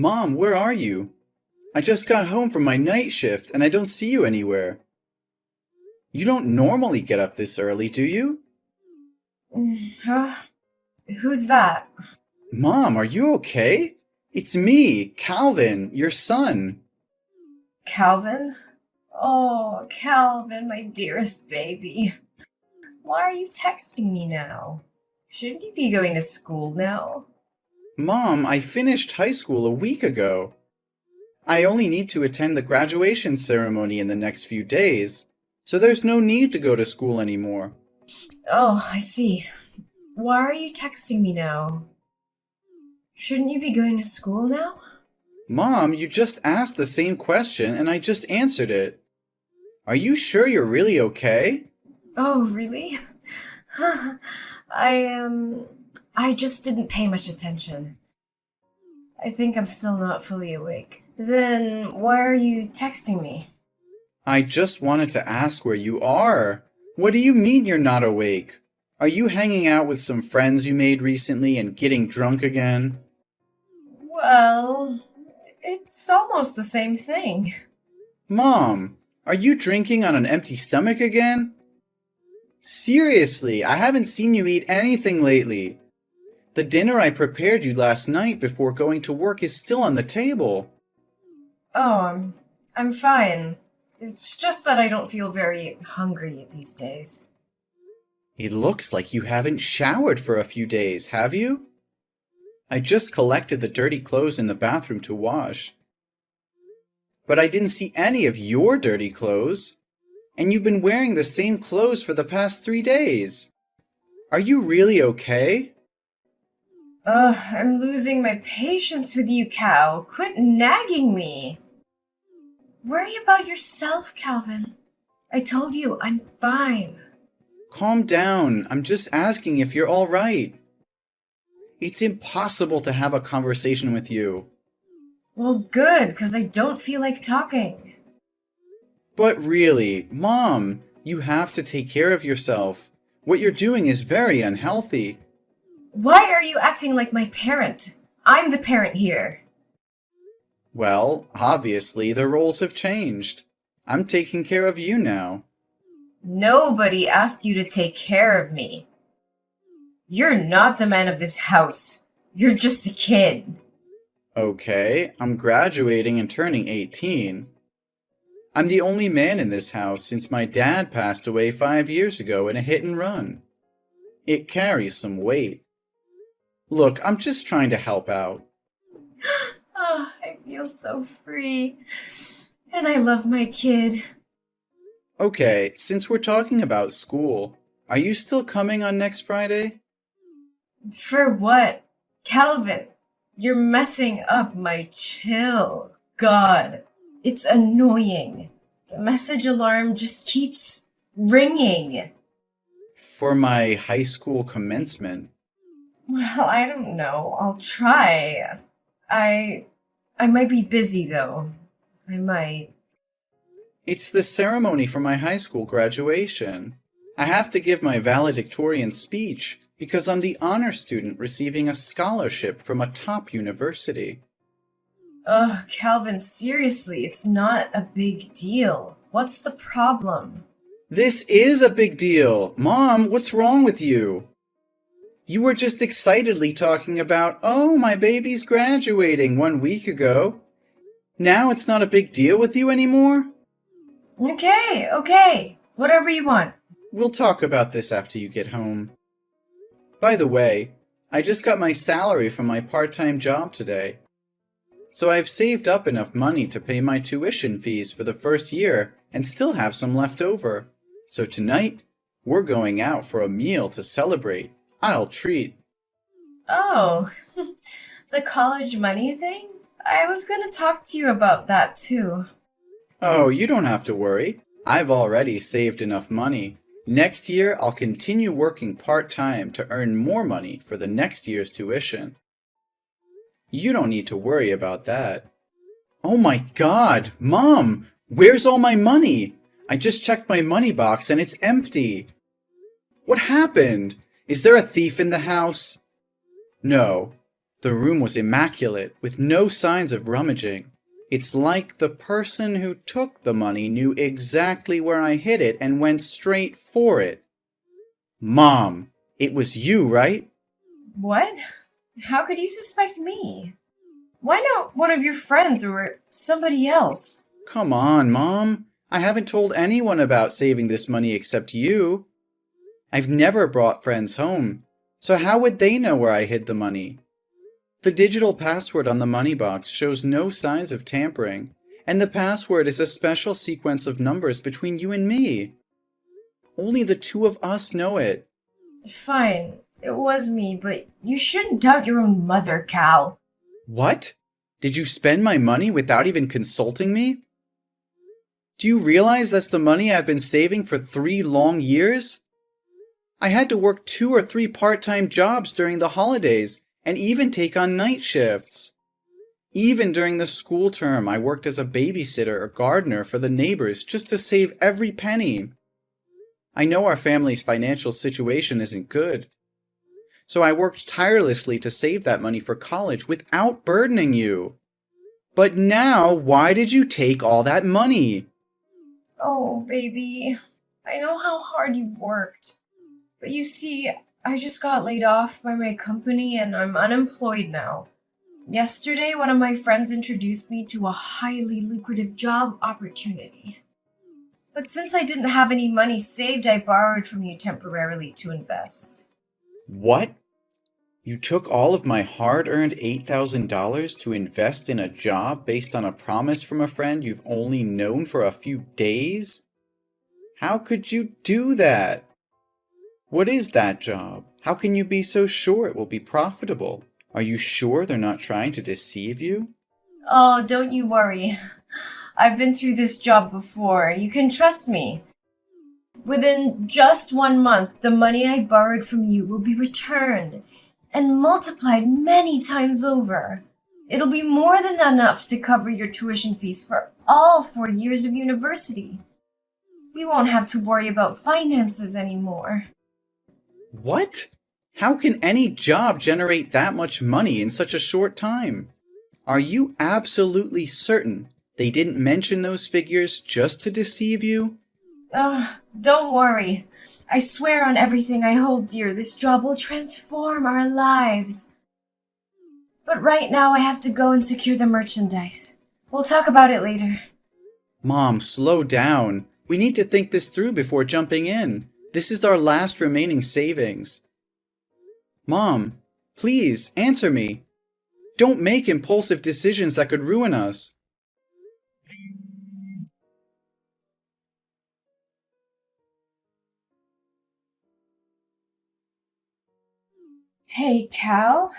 Mom, where are you? I just got home from my night shift and I don't see you anywhere. You don't normally get up this early, do you? Huh? Who's that? Mom, are you okay? It's me, Calvin, your son. Calvin? Oh, Calvin, my dearest baby. Why are you texting me now? Shouldn't you be going to school now? Mom, I finished high school a week ago. I only need to attend the graduation ceremony in the next few days, so there's no need to go to school anymore. Oh, I see. Why are you texting me now? Shouldn't you be going to school now? Mom, you just asked the same question and I just answered it. Are you sure you're really okay? Oh, really? I just didn't pay much attention. I think I'm still not fully awake. Then why are you texting me? I just wanted to ask where you are. What do you mean you're not awake? Are you hanging out with some friends you made recently and getting drunk again? Well, it's almost the same thing. Mom, are you drinking on an empty stomach again? Seriously, I haven't seen you eat anything lately. The dinner I prepared you last night before going to work is still on the table. Oh, I'm fine. It's just that I don't feel very hungry these days. It looks like you haven't showered for a few days, have you? I just collected the dirty clothes in the bathroom to wash. But I didn't see any of your dirty clothes. And you've been wearing the same clothes for the past 3 days. Are you really okay? I'm losing my patience with you, Cal. Quit nagging me. Worry about yourself, Calvin. I told you, I'm fine. Calm down. I'm just asking if you're all right. It's impossible to have a conversation with you. Well, good, 'cause I don't feel like talking. But really, Mom, you have to take care of yourself. What you're doing is very unhealthy. Why are you acting like my parent? I'm the parent here. Well, obviously the roles have changed. I'm taking care of you now. Nobody asked you to take care of me. You're not the man of this house. You're just a kid. Okay, I'm graduating and turning 18. I'm the only man in this house since my dad passed away 5 years ago in a hit and run. It carries some weight. Look, I'm just trying to help out. Oh, I feel so free. And I love my kid. Okay, since we're talking about school, are you still coming on next Friday? For what? Calvin, you're messing up my chill. God, it's annoying. The message alarm just keeps ringing. For my high school commencement. Well, I don't know. I'll try. I might be busy though. I might. It's the ceremony for my high school graduation. I have to give my valedictorian speech because I'm the honor student receiving a scholarship from a top university. Ugh, Calvin, seriously, it's not a big deal. What's the problem? This is a big deal! Mom, what's wrong with you? You were just excitedly talking about, oh, my baby's graduating 1 week ago. Now it's not a big deal with you anymore? Okay. Whatever you want. We'll talk about this after you get home. By the way, I just got my salary from my part-time job today. So I've saved up enough money to pay my tuition fees for the first year and still have some left over. So tonight, we're going out for a meal to celebrate. I'll treat. Oh, the college money thing? I was gonna talk to you about that too. Oh, you don't have to worry. I've already saved enough money. Next year, I'll continue working part-time to earn more money for the next year's tuition. You don't need to worry about that. Oh my God, Mom! Where's all my money? I just checked my money box and it's empty. What happened? Is there a thief in the house? No. The room was immaculate, with no signs of rummaging. It's like the person who took the money knew exactly where I hid it and went straight for it. Mom, it was you, right? What? How could you suspect me? Why not one of your friends or somebody else? Come on, Mom. I haven't told anyone about saving this money except you. I've never brought friends home, so how would they know where I hid the money? The digital password on the money box shows no signs of tampering, and the password is a special sequence of numbers between you and me. Only the two of us know it. Fine, it was me, but you shouldn't doubt your own mother, Cal. What? Did you spend my money without even consulting me? Do you realize that's the money I've been saving for 3 long years? I had to work 2 or 3 part-time jobs during the holidays and even take on night shifts. Even during the school term, I worked as a babysitter or gardener for the neighbors just to save every penny. I know our family's financial situation isn't good, so I worked tirelessly to save that money for college without burdening you. But now, why did you take all that money? Oh, baby, I know how hard you've worked. But you see, I just got laid off by my company and I'm unemployed now. Yesterday, one of my friends introduced me to a highly lucrative job opportunity. But since I didn't have any money saved, I borrowed from you temporarily to invest. What? You took all of my hard-earned $8,000 to invest in a job based on a promise from a friend you've only known for a few days? How could you do that? What is that job? How can you be so sure it will be profitable? Are you sure they're not trying to deceive you? Oh, don't you worry. I've been through this job before. You can trust me. Within just 1 month, the money I borrowed from you will be returned and multiplied many times over. It'll be more than enough to cover your tuition fees for all 4 years of university. We won't have to worry about finances anymore. What? How can any job generate that much money in such a short time? Are you absolutely certain they didn't mention those figures just to deceive you? Don't worry. I swear on everything I hold dear, this job will transform our lives. But right now I have to go and secure the merchandise. We'll talk about it later. Mom, slow down. We need to think this through before jumping in. This is our last remaining savings. Mom, please answer me. Don't make impulsive decisions that could ruin us. Hey, Cal.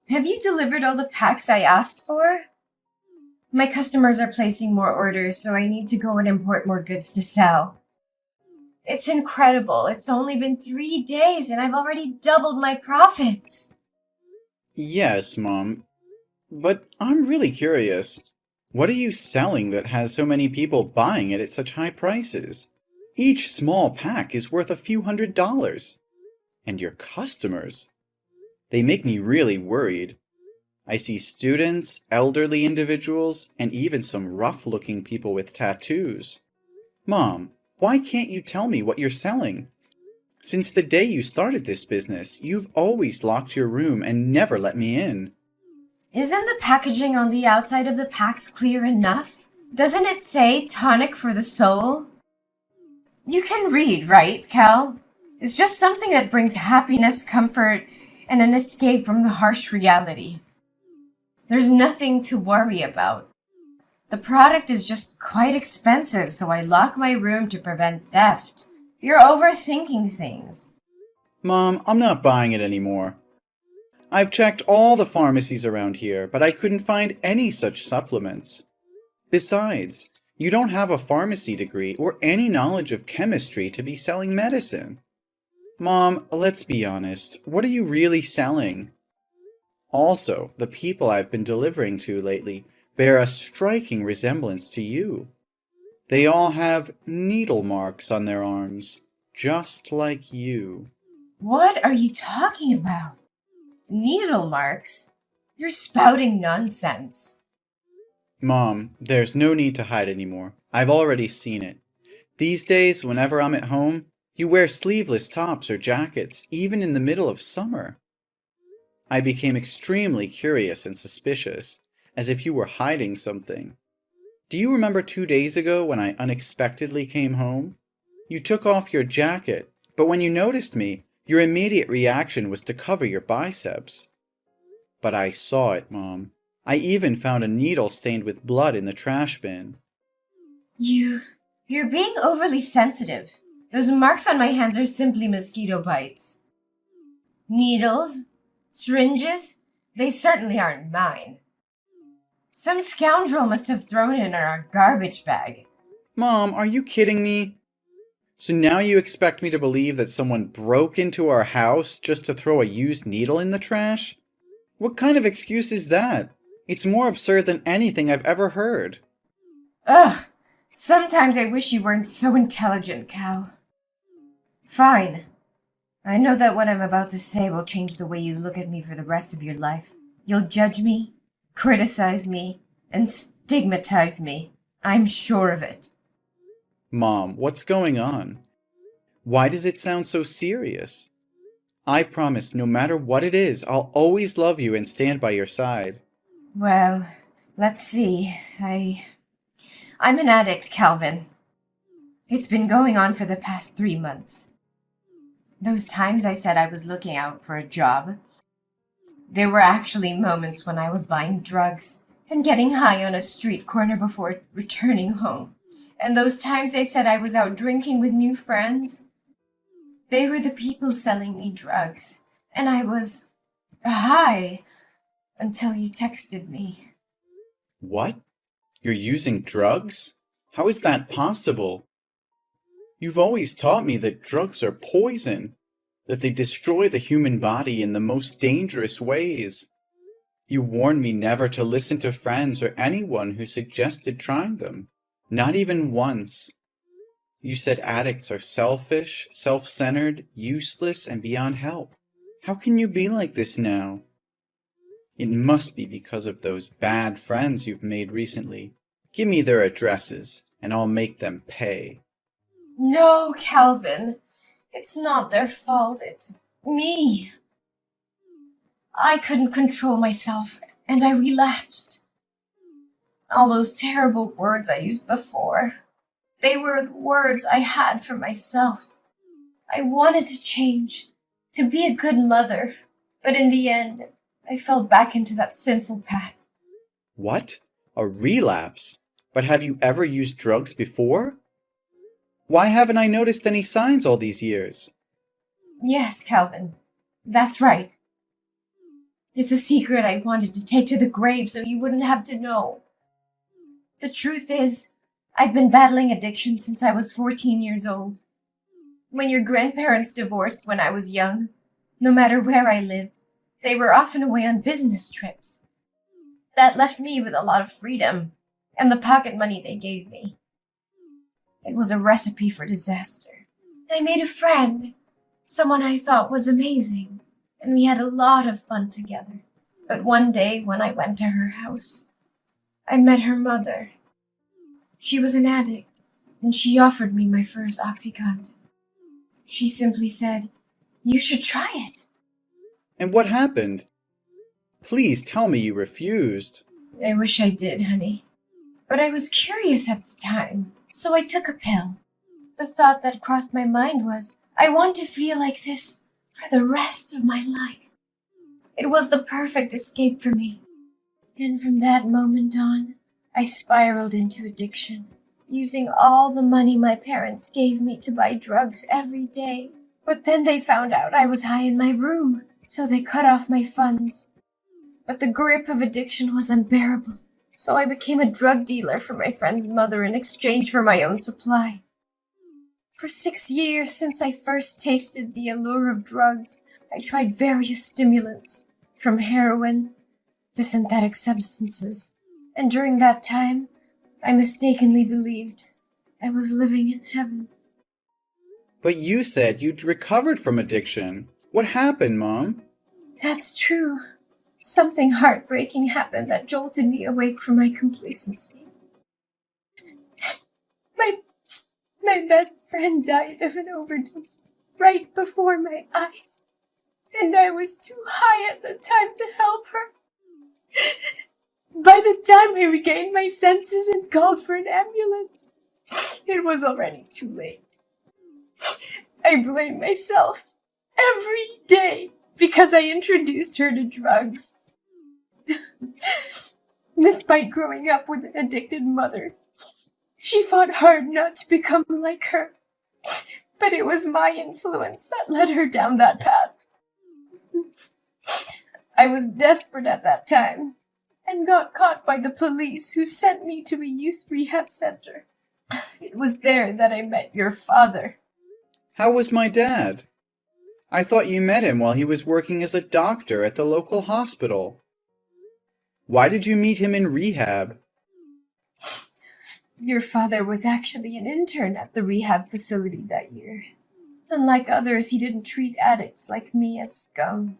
Have you delivered all the packs I asked for? My customers are placing more orders, so I need to go and import more goods to sell. It's incredible. It's only been 3 days and I've already doubled my profits. Yes, Mom. But I'm really curious. What are you selling that has so many people buying it at such high prices? Each small pack is worth a few $100s. And your customers, they make me really worried. I see students, elderly individuals, and even some rough-looking people with tattoos. Mom, why can't you tell me what you're selling? Since the day you started this business, you've always locked your room and never let me in. Isn't the packaging on the outside of the packs clear enough? Doesn't it say tonic for the soul? You can read, right, Cal? It's just something that brings happiness, comfort, and an escape from the harsh reality. There's nothing to worry about. The product is just quite expensive, so I lock my room to prevent theft. You're overthinking things. Mom, I'm not buying it anymore. I've checked all the pharmacies around here, but I couldn't find any such supplements. Besides, you don't have a pharmacy degree or any knowledge of chemistry to be selling medicine. Mom, let's be honest. What are you really selling? Also, the people I've been delivering to lately bear a striking resemblance to you. They all have needle marks on their arms, just like you. What are you talking about? Needle marks? You're spouting nonsense. Mom, there's no need to hide anymore. I've already seen it. These days, whenever I'm at home, you wear sleeveless tops or jackets, even in the middle of summer. I became extremely curious and suspicious, as if you were hiding something. Do you remember 2 days ago when I unexpectedly came home? You took off your jacket, but when you noticed me, your immediate reaction was to cover your biceps. But I saw it, Mom. I even found a needle stained with blood in the trash bin. You're being overly sensitive. Those marks on my hands are simply mosquito bites. Needles? Syringes? They certainly aren't mine. Some scoundrel must have thrown it in our garbage bag. Mom, are you kidding me? So now you expect me to believe that someone broke into our house just to throw a used needle in the trash? What kind of excuse is that? It's more absurd than anything I've ever heard. Ugh! Sometimes I wish you weren't so intelligent, Cal. Fine. I know that what I'm about to say will change the way you look at me for the rest of your life. You'll judge me, criticize me, and stigmatize me. I'm sure of it. Mom, what's going on? Why does it sound so serious? I promise no matter what it is, I'll always love you and stand by your side. Well, let's see. I'm an addict, Calvin. It's been going on for the past 3 months. Those times I said I was looking out for a job, there were actually moments when I was buying drugs and getting high on a street corner before returning home. And those times I said I was out drinking with new friends, they were the people selling me drugs. And I was high until you texted me. What? You're using drugs? How is that possible? You've always taught me that drugs are poison, that they destroy the human body in the most dangerous ways. You warned me never to listen to friends or anyone who suggested trying them, not even once. You said addicts are selfish, self-centered, useless, and beyond help. How can you be like this now? It must be because of those bad friends you've made recently. Give me their addresses, and I'll make them pay. No, Calvin. It's not their fault. It's me. I couldn't control myself, and I relapsed. All those terrible words I used before, they were the words I had for myself. I wanted to change, to be a good mother, but in the end, I fell back into that sinful path. What? A relapse? But have you ever used drugs before? Why haven't I noticed any signs all these years? Yes, Calvin, that's right. It's a secret I wanted to take to the grave so you wouldn't have to know. The truth is, I've been battling addiction since I was 14 years old. When your grandparents divorced when I was young, no matter where I lived, they were often away on business trips. That left me with a lot of freedom and the pocket money they gave me. It was a recipe for disaster. I made a friend, someone I thought was amazing, and we had a lot of fun together. But one day when I went to her house, I met her mother. She was an addict, and she offered me my first OxyContin. She simply said, "You should try it." And what happened? Please tell me you refused. I wish I did, honey. But I was curious at the time, so I took a pill. The thought that crossed my mind was, I want to feel like this for the rest of my life. It was the perfect escape for me. And from that moment on, I spiraled into addiction, using all the money my parents gave me to buy drugs every day. But then they found out I was high in my room, so they cut off my funds. But the grip of addiction was unbearable, so I became a drug dealer for my friend's mother in exchange for my own supply. For 6 years since I first tasted the allure of drugs, I tried various stimulants, from heroin to synthetic substances. And during that time, I mistakenly believed I was living in heaven. But you said you'd recovered from addiction. What happened, Mom? That's true. something heartbreaking happened that jolted me awake from my complacency. My best friend died of an overdose right before my eyes, and I was too high at the time to help her. By the time I regained my senses and called for an ambulance, it was already too late. I blame myself every day because I introduced her to drugs. Despite growing up with an addicted mother, she fought hard not to become like her. But it was my influence that led her down that path. I was desperate at that time and got caught by the police, who sent me to a youth rehab center. It was there that I met your father. How was my dad? I thought you met him while he was working as a doctor at the local hospital. Why did you meet him in rehab? Your father was actually an intern at the rehab facility that year. Unlike others, he didn't treat addicts like me as scum.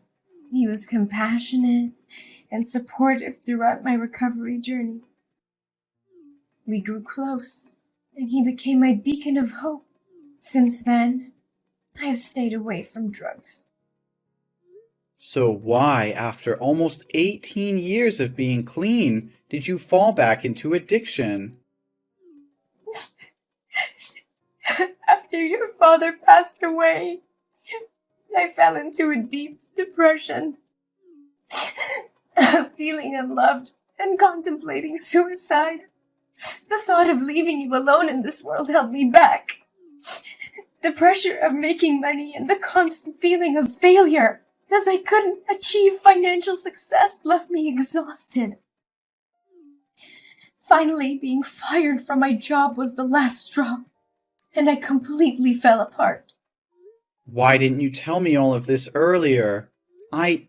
He was compassionate and supportive throughout my recovery journey. We grew close, and he became my beacon of hope. Since then, I have stayed away from drugs. So why, after almost 18 years of being clean, did you fall back into addiction? After your father passed away, I fell into a deep depression. Feeling unloved and contemplating suicide. The thought of leaving you alone in this world held me back. The pressure of making money and the constant feeling of failure as I couldn't achieve financial success left me exhausted. Finally, being fired from my job was the last straw, and I completely fell apart. Why didn't you tell me all of this earlier? I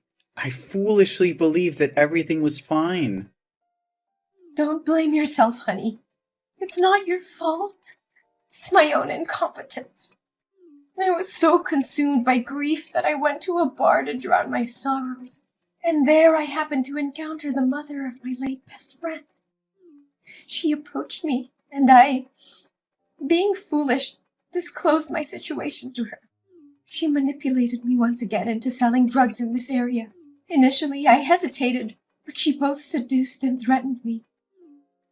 foolishly believed that everything was fine. Don't blame yourself, honey. It's not your fault. It's my own incompetence. I was so consumed by grief that I went to a bar to drown my sorrows, and there I happened to encounter the mother of my late best friend. She approached me, and I, being foolish, disclosed my situation to her. She manipulated me once again into selling drugs in this area. Initially, I hesitated, but she both seduced and threatened me.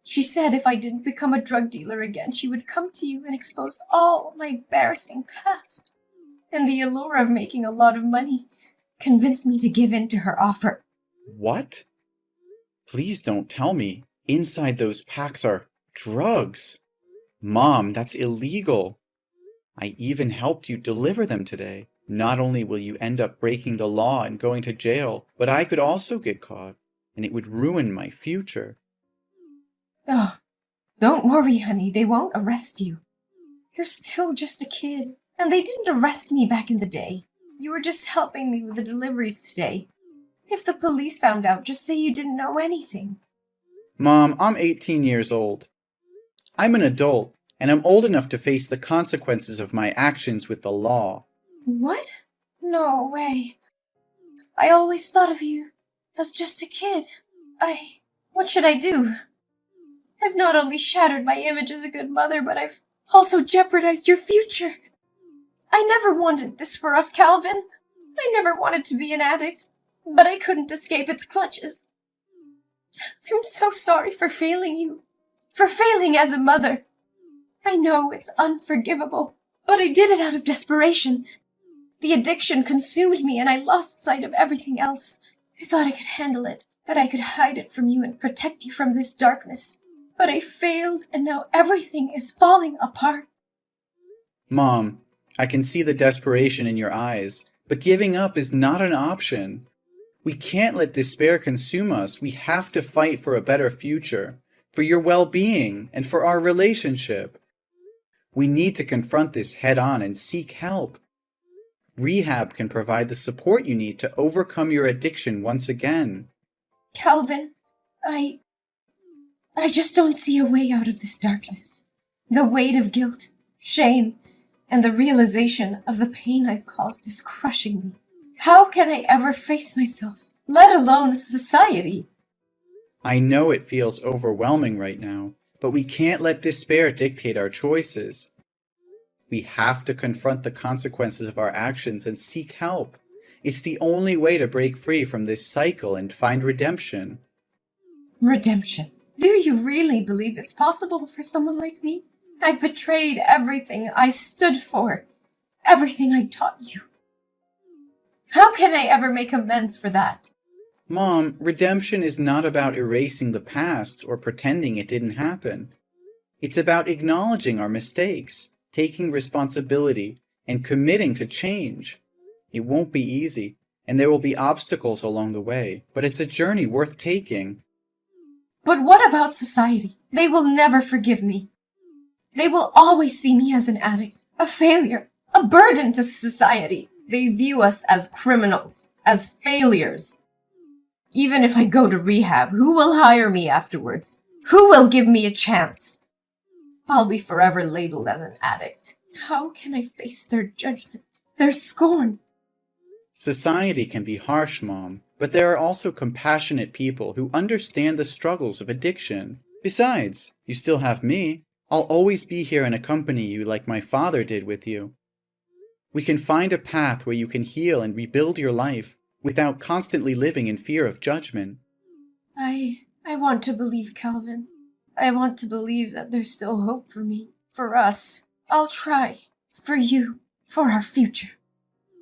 She said if I didn't become a drug dealer again, she would come to you and expose all my embarrassing past. And the allure of making a lot of money convinced me to give in to her offer. What? Please don't tell me. Inside those packs are drugs. Mom, that's illegal. I even helped you deliver them today. Not only will you end up breaking the law and going to jail, but I could also get caught, and it would ruin my future. Oh, don't worry, honey. They won't arrest you. You're still just a kid, and they didn't arrest me back in the day. You were just helping me with the deliveries today. If the police found out, just say you didn't know anything. Mom, I'm 18 years old. I'm an adult, and I'm old enough to face the consequences of my actions with the law. What? No way. I always thought of you as just a kid. What should I do? I've not only shattered my image as a good mother, but I've also jeopardized your future. I never wanted this for us, Calvin. I never wanted to be an addict, but I couldn't escape its clutches. I'm so sorry for failing you, for failing as a mother. I know it's unforgivable, but I did it out of desperation. The addiction consumed me and I lost sight of everything else. I thought I could handle it, that I could hide it from you and protect you from this darkness. But I failed, and now everything is falling apart. Mom, I can see the desperation in your eyes, but giving up is not an option. We can't let despair consume us. We have to fight for a better future, for your well-being, and for our relationship. We need to confront this head-on and seek help. Rehab can provide the support you need to overcome your addiction once again. Calvin, I just don't see a way out of this darkness. The weight of guilt, shame, and the realization of the pain I've caused is crushing me. How can I ever face myself let alone society. I know it feels overwhelming right now, but we can't let despair dictate our choices. We have to confront the consequences of our actions and seek help. It's the only way to break free from this cycle and find redemption. Redemption. Do you really believe it's possible for someone like me? I've betrayed everything I stood for, everything I taught you. How can I ever make amends for that? Mom, redemption is not about erasing the past or pretending it didn't happen. It's about acknowledging our mistakes, taking responsibility, and committing to change. It won't be easy, and there will be obstacles along the way, but it's a journey worth taking. But what about society? They will never forgive me. They will always see me as an addict, a failure, a burden to society. They view us as criminals, as failures. Even if I go to rehab, who will hire me afterwards? Who will give me a chance? I'll be forever labeled as an addict. How can I face their judgment, their scorn? Society can be harsh, Mom, but there are also compassionate people who understand the struggles of addiction. Besides, you still have me. I'll always be here and accompany you like my father did with you. We can find a path where you can heal and rebuild your life without constantly living in fear of judgment. I want to believe, Calvin. I want to believe that there's still hope for me, for us. I'll try. For you. For our future.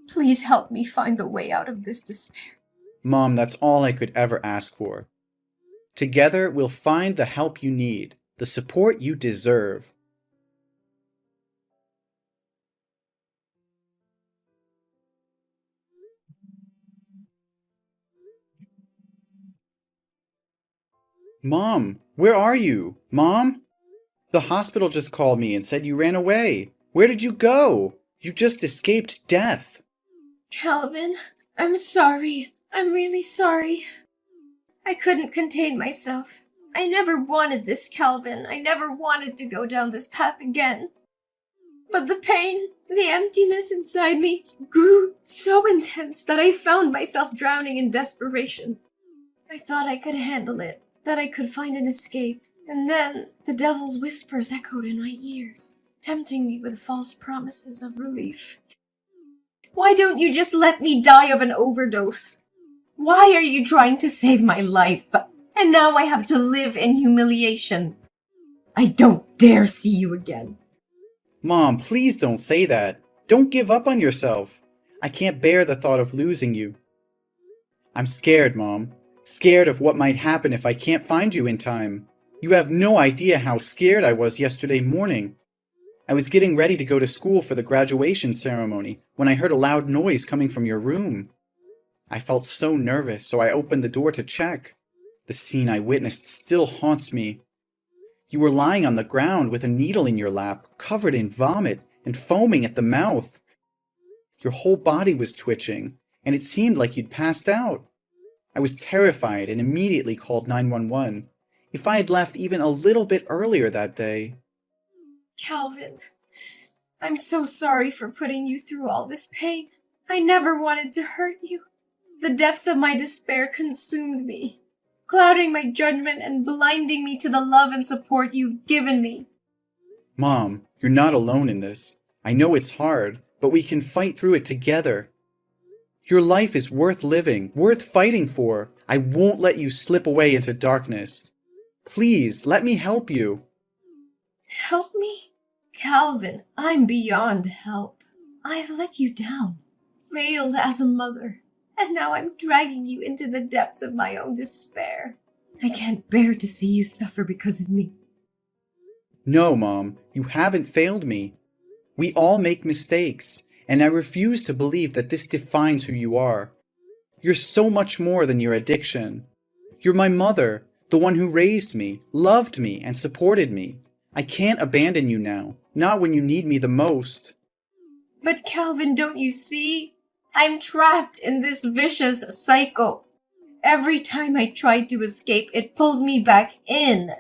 Please help me find the way out of this despair. Mom, that's all I could ever ask for. Together, we'll find the help you need, the support you deserve. Mom, where are you? Mom? The hospital just called me and said you ran away. Where did you go? You just escaped death. Calvin, I'm sorry. I'm really sorry. I couldn't contain myself. I never wanted this, Calvin. I never wanted to go down this path again. But the pain, the emptiness inside me grew so intense that I found myself drowning in desperation. I thought I could handle it, that I could find an escape. And then the devil's whispers echoed in my ears, tempting me with false promises of relief. Why don't you just let me die of an overdose? Why are you trying to save my life? And now I have to live in humiliation. I don't dare see you again. Mom, please don't say that. Don't give up on yourself. I can't bear the thought of losing you. I'm scared, Mom. Scared of what might happen if I can't find you in time. You have no idea how scared I was yesterday morning. I was getting ready to go to school for the graduation ceremony when I heard a loud noise coming from your room. I felt so nervous, so I opened the door to check. The scene I witnessed still haunts me. You were lying on the ground with a needle in your lap, covered in vomit and foaming at the mouth. Your whole body was twitching, and it seemed like you'd passed out. I was terrified and immediately called 911. If I had left even a little bit earlier that day... Calvin, I'm so sorry for putting you through all this pain. I never wanted to hurt you. The depths of my despair consumed me, clouding my judgment and blinding me to the love and support you've given me. Mom, you're not alone in this. I know it's hard, but we can fight through it together. Your life is worth living, worth fighting for. I won't let you slip away into darkness. Please, let me help you. Help me? Calvin, I'm beyond help. I've let you down, failed as a mother, and now I'm dragging you into the depths of my own despair. I can't bear to see you suffer because of me. No, Mom, you haven't failed me. We all make mistakes, and I refuse to believe that this defines who you are. You're so much more than your addiction. You're my mother, the one who raised me, loved me, and supported me. I can't abandon you now, not when you need me the most. But Calvin, don't you see? I'm trapped in this vicious cycle. Every time I try to escape, it pulls me back in.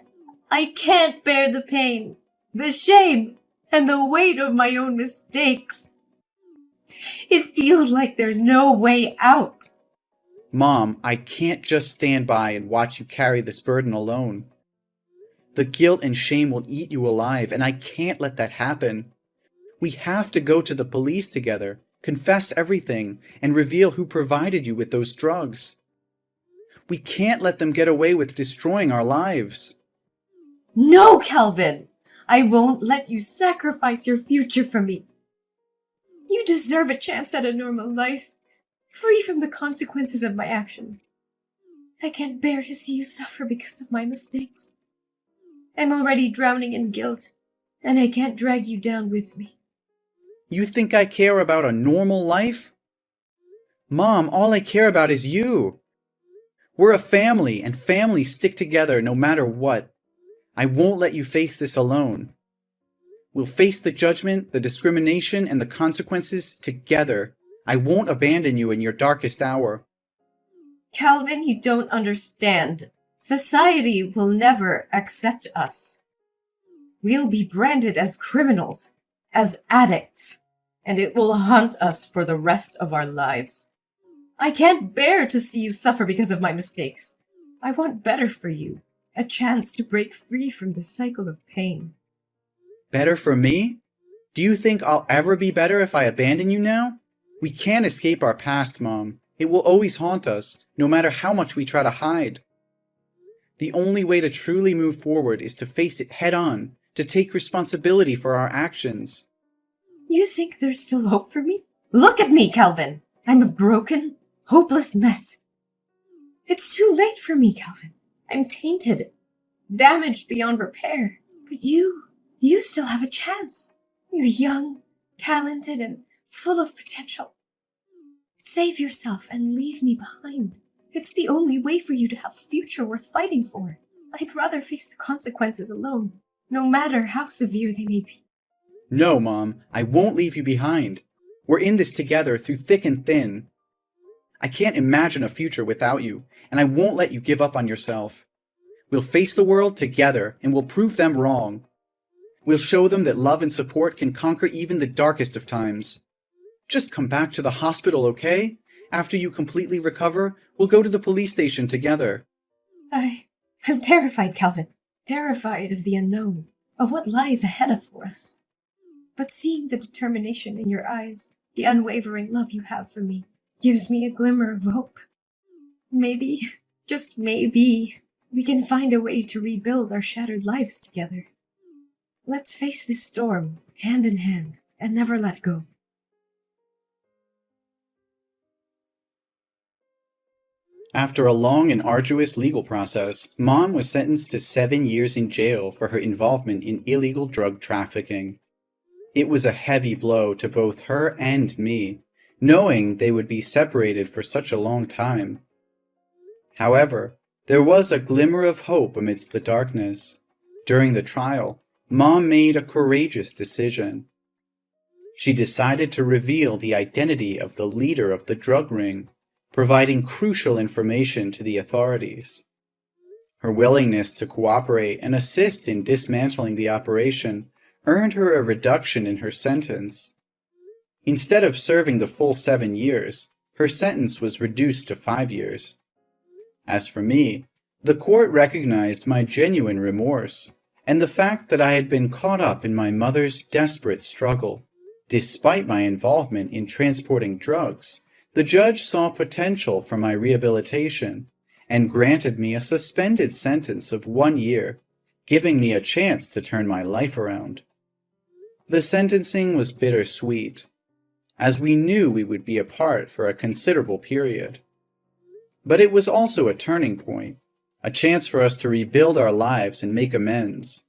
I can't bear the pain, the shame, and the weight of my own mistakes. It feels like there's no way out. Mom, I can't just stand by and watch you carry this burden alone. The guilt and shame will eat you alive, and I can't let that happen. We have to go to the police together, confess everything, and reveal who provided you with those drugs. We can't let them get away with destroying our lives. No, Calvin! I won't let you sacrifice your future for me. You deserve a chance at a normal life, free from the consequences of my actions. I can't bear to see you suffer because of my mistakes. I'm already drowning in guilt, and I can't drag you down with me. You think I care about a normal life? Mom, all I care about is you. We're a family, and families stick together no matter what. I won't let you face this alone. We'll face the judgment, the discrimination, and the consequences together. I won't abandon you in your darkest hour. Calvin, you don't understand. Society will never accept us. We'll be branded as criminals, as addicts, and it will haunt us for the rest of our lives. I can't bear to see you suffer because of my mistakes. I want better for you, a chance to break free from the cycle of pain. Better for me? Do you think I'll ever be better if I abandon you now? We can't escape our past, Mom. It will always haunt us, no matter how much we try to hide. The only way to truly move forward is to face it head on, to take responsibility for our actions. You think there's still hope for me? Look at me, Calvin! I'm a broken, hopeless mess. It's too late for me, Calvin. I'm tainted, damaged beyond repair. But you still have a chance. You're young, talented, and full of potential. Save yourself and leave me behind. It's the only way for you to have a future worth fighting for. I'd rather face the consequences alone, no matter how severe they may be. No, Mom, I won't leave you behind. We're in this together through thick and thin. I can't imagine a future without you, and I won't let you give up on yourself. We'll face the world together, and we'll prove them wrong. We'll show them that love and support can conquer even the darkest of times. Just come back to the hospital, okay? After you completely recover, we'll go to the police station together. I'm terrified, Calvin. Terrified of the unknown, of what lies ahead of us. But seeing the determination in your eyes, the unwavering love you have for me, gives me a glimmer of hope. Maybe, just maybe, we can find a way to rebuild our shattered lives together. Let's face this storm, hand in hand, and never let go. After a long and arduous legal process, Mom was sentenced to 7 years in jail for her involvement in illegal drug trafficking. It was a heavy blow to both her and me, knowing they would be separated for such a long time. However, there was a glimmer of hope amidst the darkness. During the trial, Mom made a courageous decision. She decided to reveal the identity of the leader of the drug ring, providing crucial information to the authorities. Her willingness to cooperate and assist in dismantling the operation earned her a reduction in her sentence. Instead of serving the full 7 years, her sentence was reduced to 5 years. As for me, the court recognized my genuine remorse, and the fact that I had been caught up in my mother's desperate struggle. Despite my involvement in transporting drugs, the judge saw potential for my rehabilitation and granted me a suspended sentence of 1 year, giving me a chance to turn my life around. The sentencing was bittersweet, as we knew we would be apart for a considerable period. But it was also a turning point, a chance for us to rebuild our lives and make amends.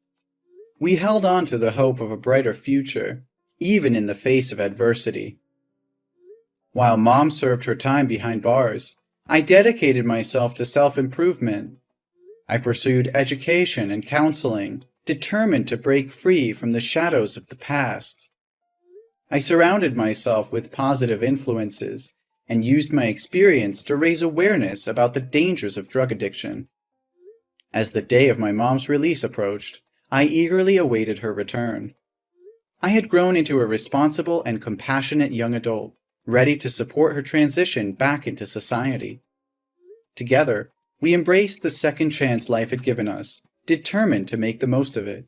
We held on to the hope of a brighter future, even in the face of adversity. While Mom served her time behind bars, I dedicated myself to self-improvement. I pursued education and counseling, determined to break free from the shadows of the past. I surrounded myself with positive influences and used my experience to raise awareness about the dangers of drug addiction. As the day of my mom's release approached, I eagerly awaited her return. I had grown into a responsible and compassionate young adult, ready to support her transition back into society. Together, we embraced the second chance life had given us, determined to make the most of it.